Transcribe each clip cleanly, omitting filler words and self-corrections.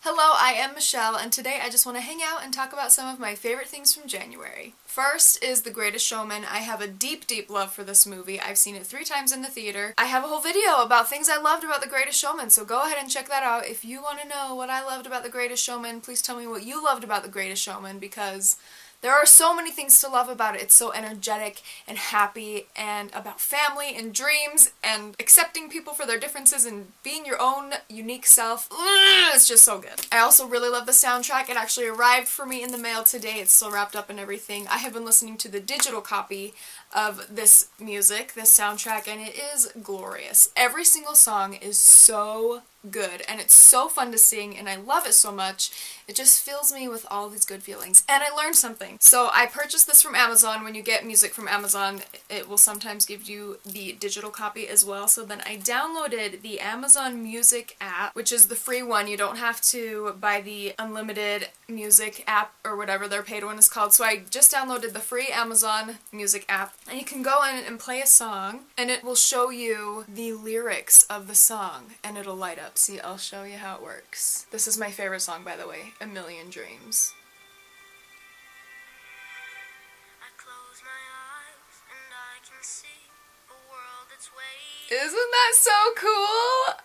Hello, I am Michelle, and today I just want to hang out and talk about some of my favorite things from January. First is The Greatest Showman. I have a deep, deep love for this movie. I've seen it 3 times in the theater. I have a whole video about things I loved about The Greatest Showman, so go ahead and check that out. If you want to know what I loved about The Greatest Showman, please tell me what you loved about The Greatest Showman, because there are so many things to love about it. It's so energetic and happy and about family and dreams and accepting people for their differences and being your own unique self. It's just so good. I also really love the soundtrack. It actually arrived for me in the mail today. It's still wrapped up and everything. I have been listening to the digital copy of this music, this soundtrack, and it is glorious. Every single song is so good, and it's so fun to sing, and I love it so much. It just fills me with all these good feelings. And I learned something. So I purchased this from Amazon. When you get music from Amazon, it will sometimes give you the digital copy as well. So then I downloaded the Amazon Music app, which is the free one. You don't have to buy the unlimited music app or whatever their paid one is called. So I just downloaded the free Amazon Music app, and you can go in and play a song, and it will show you the lyrics of the song, and it'll light up. See, I'll show you how it works. This is my favorite song, by the way, A Million Dreams. I close my eyes and I can see a world that's waiting. Isn't that so cool?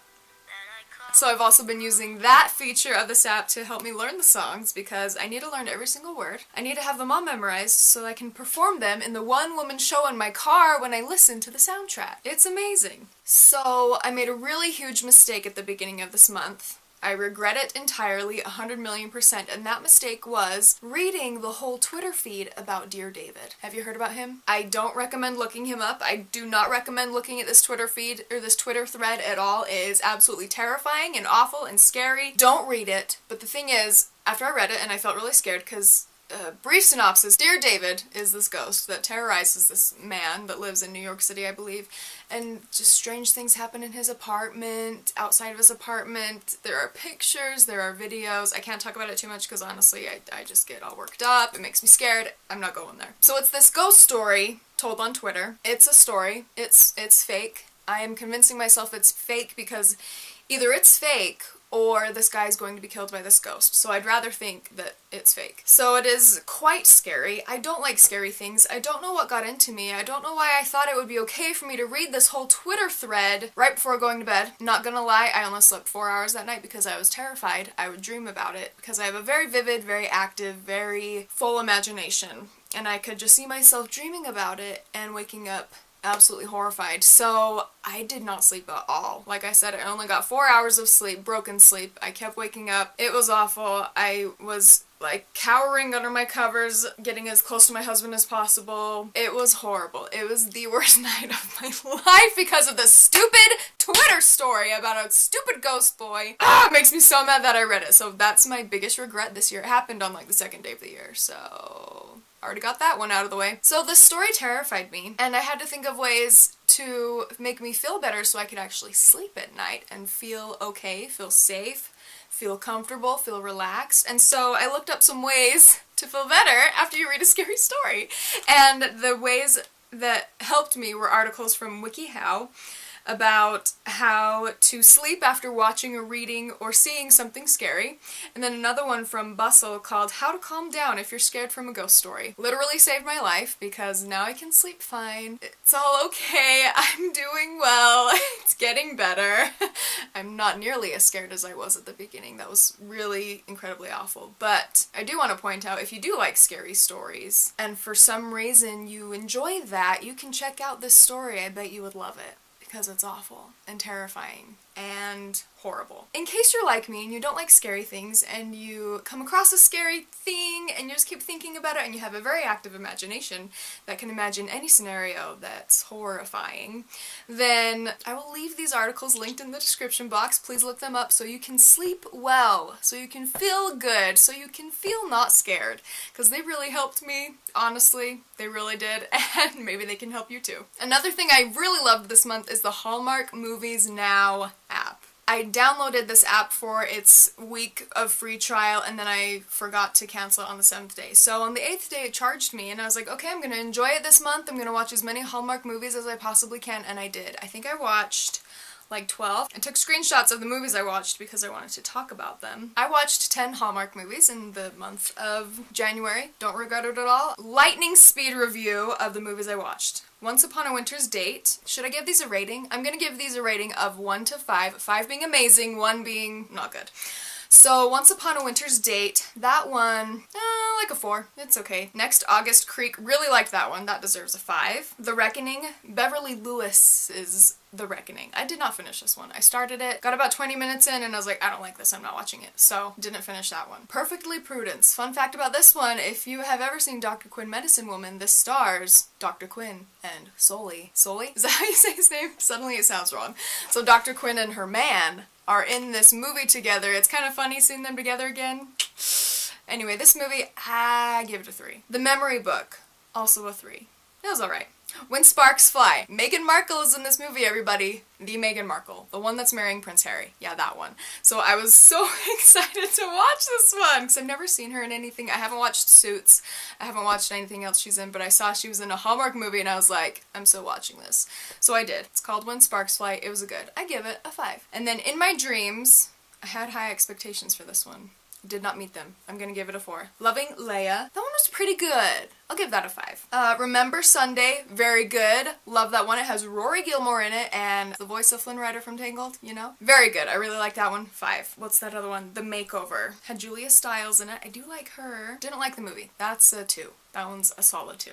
So I've also been using that feature of this app to help me learn the songs, because I need to learn every single word. I need to have them all memorized so I can perform them in the one-woman show in my car when I listen to the soundtrack. It's amazing. So I made a really huge mistake at the beginning of this month. I regret it entirely, 100,000,000%, and that mistake was reading the whole Twitter feed about Dear David. Have you heard about him? I don't recommend looking him up. I do not recommend looking at this Twitter feed or this Twitter thread at all. It is absolutely terrifying and awful and scary. Don't read it. But the thing is, after I read it, and I felt really scared because brief synopsis, Dear David is this ghost that terrorizes this man that lives in New York City, I believe, and just strange things happen in his apartment, outside of his apartment. There are pictures, there are videos. I can't talk about it too much because honestly I just get all worked up. It makes me scared. I'm not going there. So it's this ghost story told on Twitter. It's a story. It's fake. I am convincing myself it's fake because either it's fake or this guy's going to be killed by this ghost. So I'd rather think that it's fake. So it is quite scary. I don't like scary things. I don't know what got into me. I don't know why I thought it would be okay for me to read this whole Twitter thread right before going to bed. Not gonna lie, I only slept 4 hours that night because I was terrified. I would dream about it because I have a very vivid, very active, very full imagination. And I could just see myself dreaming about it and waking up absolutely horrified. So I did not sleep at all. Like I said, I only got 4 hours of sleep, broken sleep. I kept waking up. It was awful. I was like cowering under my covers, getting as close to my husband as possible. It was horrible. It was the worst night of my life because of this stupid Twitter story about a stupid ghost boy. It makes me so mad that I read it. So that's my biggest regret this year. It happened on like the 2nd day of the year, so already got that one out of the way. So this story terrified me, and I had to think of ways to make me feel better so I could actually sleep at night and feel okay, feel safe, feel comfortable, feel relaxed. And so I looked up some ways to feel better after you read a scary story. And the ways that helped me were articles from WikiHow about how to sleep after watching or reading or seeing something scary, and then another one from Bustle called How to Calm Down If You're Scared from a Ghost Story. Literally saved my life because now I can sleep fine. It's all okay. I'm doing well. It's getting better. I'm not nearly as scared as I was at the beginning. That was really incredibly awful. But I do want to point out, if you do like scary stories and for some reason you enjoy that, you can check out this story. I bet you would love it, because it's awful and terrifying and horrible. In case you're like me and you don't like scary things and you come across a scary thing and you just keep thinking about it and you have a very active imagination that can imagine any scenario that's horrifying, then I will leave these articles linked in the description box. Please look them up so you can sleep well, so you can feel good, so you can feel not scared, because they really helped me. Honestly, they really did, and maybe they can help you too. Another thing I really loved this month is the Hallmark Movies Now app. I downloaded this app for its week of free trial, and then I forgot to cancel it on the 7th day. So on the 8th day it charged me, and I was like, okay, I'm gonna enjoy it this month. I'm gonna watch as many Hallmark movies as I possibly can, and I did. I think I watched like 12, and took screenshots of the movies I watched because I wanted to talk about them. I watched 10 Hallmark movies in the month of January. Don't regret it at all. Lightning speed review of the movies I watched. Once Upon a Winter's Date. Should I give these a rating? I'm gonna give these a rating of 1 to 5. 5 being amazing, 1 being not good. So, Once Upon a Winter's Date, that one, like a 4. It's okay. Next, August Creek, really liked that one. That deserves a 5. The Reckoning, Beverly Lewis's The Reckoning. I did not finish this one. I started it, got about 20 minutes in, and I was like, I don't like this, I'm not watching it. So, didn't finish that one. Perfectly Prudence. Fun fact about this one, if you have ever seen Dr. Quinn Medicine Woman, this stars Dr. Quinn and Sully. Sully? Is that how you say his name? Suddenly it sounds wrong. So Dr. Quinn and her man are in this movie together. It's kind of funny seeing them together again. Anyway, this movie, I give it a 3. The Memory Book, also a 3. It was alright. When Sparks Fly. Meghan Markle is in this movie, everybody. The Meghan Markle. The one that's marrying Prince Harry. Yeah, that one. So I was so excited to watch this one, because I've never seen her in anything. I haven't watched Suits. I haven't watched anything else she's in, but I saw she was in a Hallmark movie, and I was like, I'm still watching this. So I did. It's called When Sparks Fly. It was good. I give it a 5. And then In My Dreams, I had high expectations for this one. Did not meet them. I'm gonna give it a 4. Loving Leia. That one was pretty good. I'll give that a 5. Remember Sunday. Very good. Love that one. It has Rory Gilmore in it and the voice of Flynn Rider from Tangled, you know? Very good. I really like that one. 5. What's that other one? The Makeover. Had Julia Stiles in it. I do like her. Didn't like the movie. That's a 2. That one's a solid 2.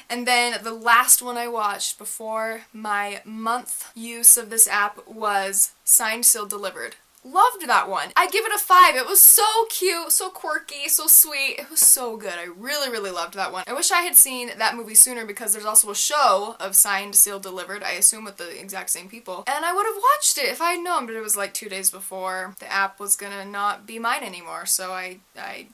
And then the last one I watched before my month use of this app was Signed, Sealed, Delivered. Loved that one. I give it a 5. It was so cute, so quirky, so sweet. It was so good. I really, really loved that one. I wish I had seen that movie sooner because there's also a show of Signed, Sealed, Delivered, I assume with the exact same people. And I would have watched it if I had known, but it was like 2 days before the app was gonna not be mine anymore, so I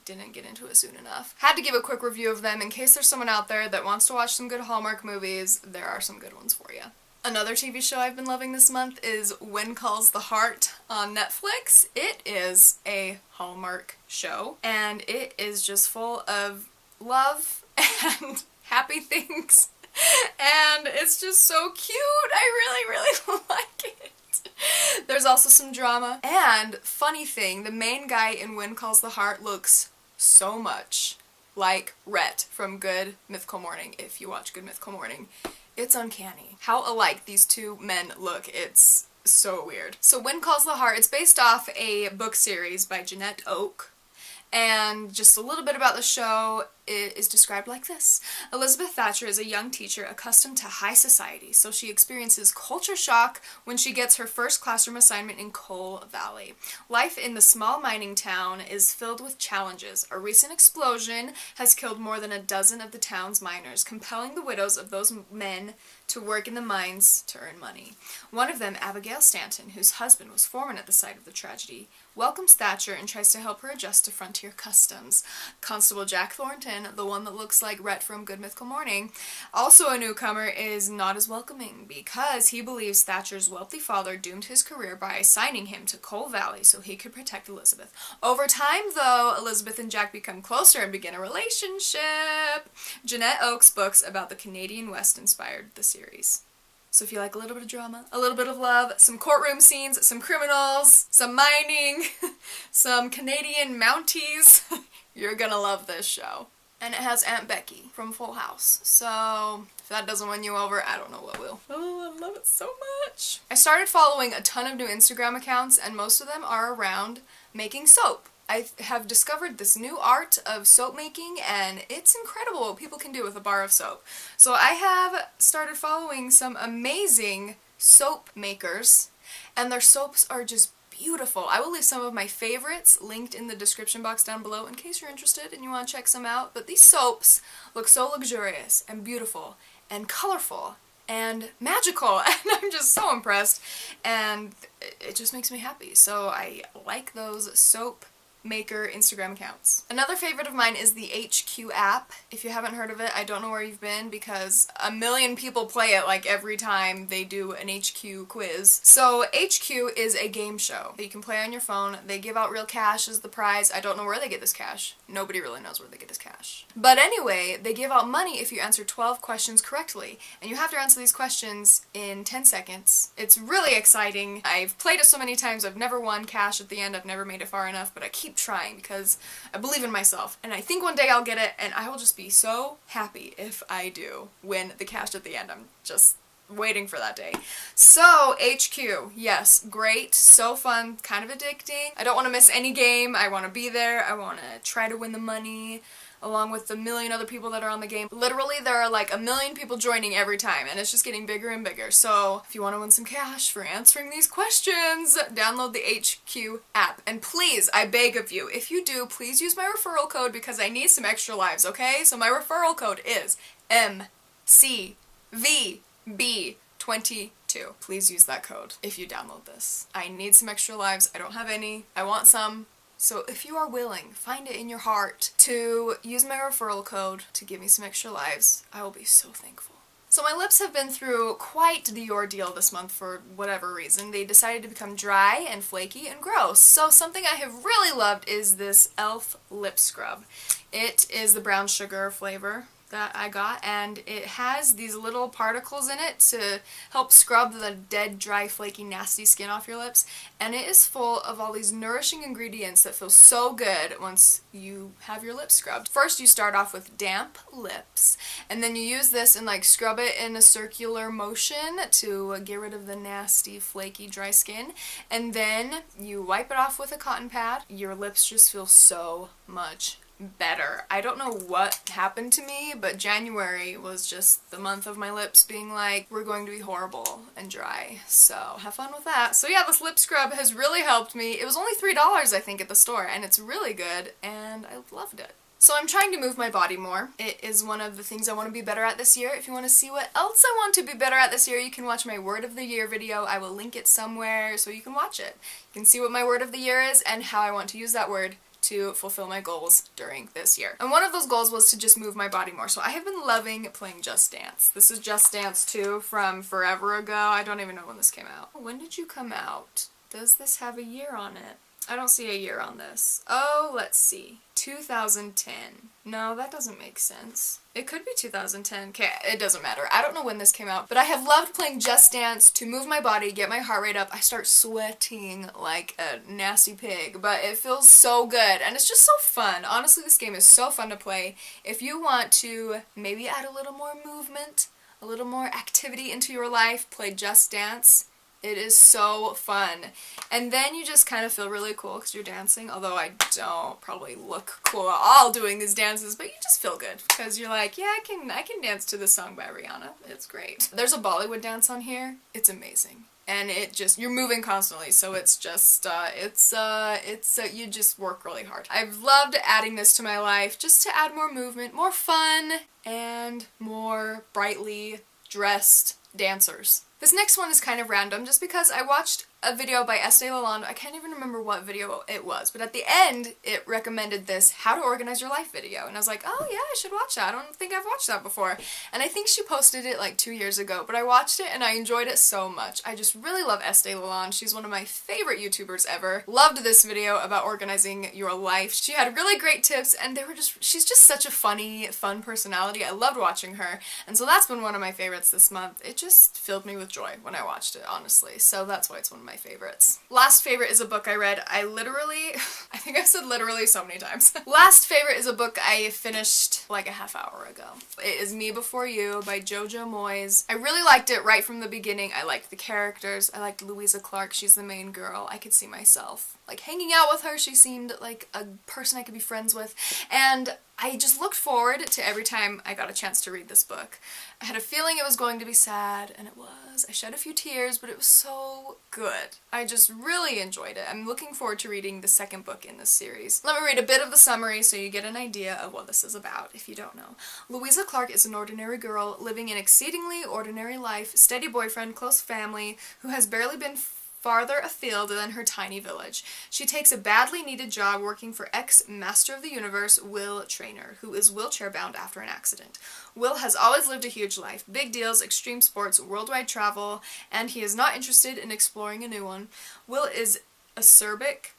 didn't get into it soon enough. Had to give a quick review of them in case there's someone out there that wants to watch some good Hallmark movies. There are some good ones for you. Another TV show I've been loving this month is When Calls the Heart on Netflix. It is a Hallmark show, and it is just full of love and happy things, and it's just so cute. I really, really like it. There's also some drama, and funny thing, the main guy in When Calls the Heart looks so much like Rhett from Good Mythical Morning, if you watch Good Mythical Morning. It's uncanny how alike these two men look. It's so weird. So When Calls the Heart, it's based off a book series by Jeanette Oak. And just a little bit about the show, it is described like this. Elizabeth Thatcher is a young teacher accustomed to high society, so she experiences culture shock when she gets her first classroom assignment in Coal Valley. Life in the small mining town is filled with challenges. A recent explosion has killed more than a dozen of the town's miners, compelling the widows of those men to work in the mines to earn money. One of them, Abigail Stanton, whose husband was foreman at the site of the tragedy, welcomes Thatcher and tries to help her adjust to frontier customs. Constable Jack Thornton, the one that looks like Rhett from Good Mythical Morning, also a newcomer, is not as welcoming because he believes Thatcher's wealthy father doomed his career by assigning him to Coal Valley so he could protect Elizabeth. Over time, though, Elizabeth and Jack become closer and begin a relationship. Jeanette Oak's books about the Canadian West inspired the series. So if you like a little bit of drama, a little bit of love, some courtroom scenes, some criminals, some mining, some Canadian Mounties, you're gonna love this show. And it has Aunt Becky from Full House. So if that doesn't win you over, I don't know what will. Oh, I love it so much. I started following a ton of new Instagram accounts, and most of them are around making soap. I have discovered this new art of soap making, and it's incredible what people can do with a bar of soap. So I have started following some amazing soap makers, and their soaps are just beautiful. I will leave some of my favorites linked in the description box down below in case you're interested and you want to check some out. But these soaps look so luxurious and beautiful and colorful and magical, and I'm just so impressed, and it just makes me happy. So I like those soap maker Instagram accounts. Another favorite of mine is the HQ app. If you haven't heard of it, I don't know where you've been because a million people play it like every time they do an HQ quiz. So HQ is a game show that you can play on your phone. They give out real cash as the prize. I don't know where they get this cash. Nobody really knows where they get this cash. But anyway, they give out money if you answer 12 questions correctly. And you have to answer these questions in 10 seconds. It's really exciting. I've played it so many times. I've never won cash at the end. I've never made it far enough, but I keep trying because I believe in myself. And I think one day I'll get it, and I will just be so happy if I do win the cash at the end. I'm just waiting for that day. So, HQ, yes, great, so fun, kind of addicting. I don't want to miss any game. I want to be there. I want to try to win the money along with the million other people that are on the game. Literally, there are like a million people joining every time, and it's just getting bigger and bigger. So, if you want to win some cash for answering these questions, download the HQ app. And please, I beg of you, if you do, please use my referral code because I need some extra lives, okay? So my referral code is MCVB22. Please use that code if you download this. I need some extra lives. I don't have any. I want some. So if you are willing, find it in your heart to use my referral code to give me some extra lives, I will be so thankful. So my lips have been through quite the ordeal this month for whatever reason. They decided to become dry and flaky and gross. So something I have really loved is this e.l.f. lip scrub. It is the brown sugar flavor that I got, and it has these little particles in it to help scrub the dead, dry, flaky, nasty skin off your lips, and it is full of all these nourishing ingredients that feel so good once you have your lips scrubbed. First, you start off with damp lips, and then you use this and like scrub it in a circular motion to get rid of the nasty, flaky, dry skin, and then you wipe it off with a cotton pad. Your lips just feel so much better. I don't know what happened to me, but January was just the month of my lips being like, we're going to be horrible and dry, so have fun with that. So yeah, this lip scrub has really helped me. It was only $3 I think at the store, and it's really good, and I loved it. So I'm trying to move my body more. It is one of the things I want to be better at this year. If you want to see what else I want to be better at this year, you can watch my Word of the Year video. I will link it somewhere so you can watch it. You can see what my Word of the Year is and how I want to use that word to fulfill my goals during this year. And one of those goals was to just move my body more. So I have been loving playing Just Dance. This is Just Dance 2 from forever ago. I don't even know when this came out. When did you come out? Does this have a year on it? I don't see a year on this. Oh, let's see. 2010. No, that doesn't make sense. It could be 2010. Okay, it doesn't matter. I don't know when this came out, but I have loved playing Just Dance to move my body, get my heart rate up. I start sweating like a nasty pig, but it feels so good, and it's just so fun. Honestly, this game is so fun to play. If you want to maybe add a little more movement, a little more activity into your life, play Just Dance. It is so fun. And then you just kind of feel really cool because you're dancing, although I don't probably look cool at all doing these dances, but you just feel good because you're like, yeah, I can dance to this song by Rihanna. It's great. There's a Bollywood dance on here. It's amazing. And it just, you're moving constantly, so it's just, you just work really hard. I've loved adding this to my life just to add more movement, more fun, and more brightly dressed dancers. This next one is kind of random just because I watched a video by Estee Lalonde. I can't even remember what video it was, but at the end it recommended this How to Organize Your Life video, and I was like, oh yeah, I should watch that. I don't think I've watched that before. And I think she posted it like 2 years ago, but I watched it and I enjoyed it so much. I just really love Estee Lalonde. She's one of my favorite YouTubers ever. Loved this video about organizing your life. She had really great tips, and she's just such a funny, fun personality. I loved watching her, and so that's been one of my favorites this month. It just filled me with joy when I watched it, honestly, so that's why it's one of my favorites. Last favorite is a book I read. I think I've said literally so many times. Last favorite is a book I finished like a half hour ago. It is Me Before You by Jojo Moyes. I really liked it right from the beginning. I liked the characters. I liked Louisa Clark. She's the main girl. I could see myself like hanging out with her. She seemed like a person I could be friends with, and I just looked forward to every time I got a chance to read this book. I had a feeling it was going to be sad, and it was. I shed a few tears, but it was so good. I just really enjoyed it. I'm looking forward to reading the second book in this series. Let me read a bit of the summary so you get an idea of what this is about, if you don't know. Louisa Clark is an ordinary girl living an exceedingly ordinary life, steady boyfriend, close family, who has barely been farther afield than her tiny village. She takes a badly needed job working for ex-Master of the Universe Will Traynor, who is wheelchair-bound after an accident. Will has always lived a huge life, big deals, extreme sports, worldwide travel, and he is not interested in exploring a new one. Will is acerbic.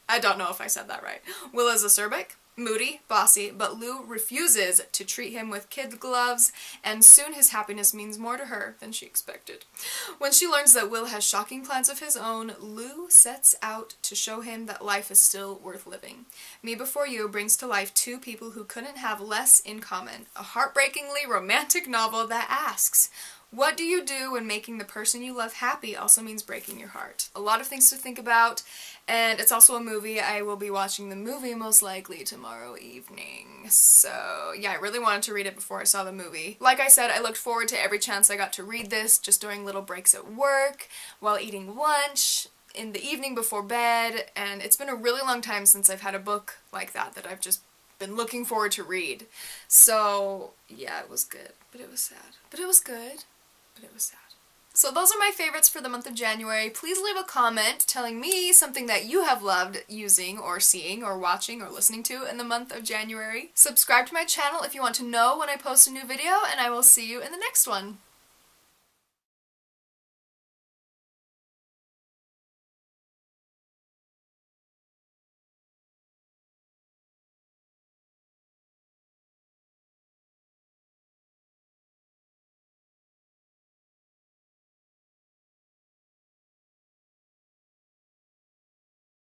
I don't know if I said that right. Will is acerbic, moody, bossy, but Lou refuses to treat him with kid gloves, and soon his happiness means more to her than she expected. When she learns that Will has shocking plans of his own, Lou sets out to show him that life is still worth living. Me Before You brings to life two people who couldn't have less in common, a heartbreakingly romantic novel that asks, what do you do when making the person you love happy also means breaking your heart? A lot of things to think about, and it's also a movie. I will be watching the movie most likely tomorrow evening. So yeah, I really wanted to read it before I saw the movie. Like I said, I looked forward to every chance I got to read this, just during little breaks at work, while eating lunch, in the evening before bed, and it's been a really long time since I've had a book like that I've just been looking forward to read. So yeah, it was good, but it was sad. But it was good. But it was sad. So those are my favorites for the month of January. Please leave a comment telling me something that you have loved using or seeing or watching or listening to in the month of January. Subscribe to my channel if you want to know when I post a new video, and I will see you in the next one.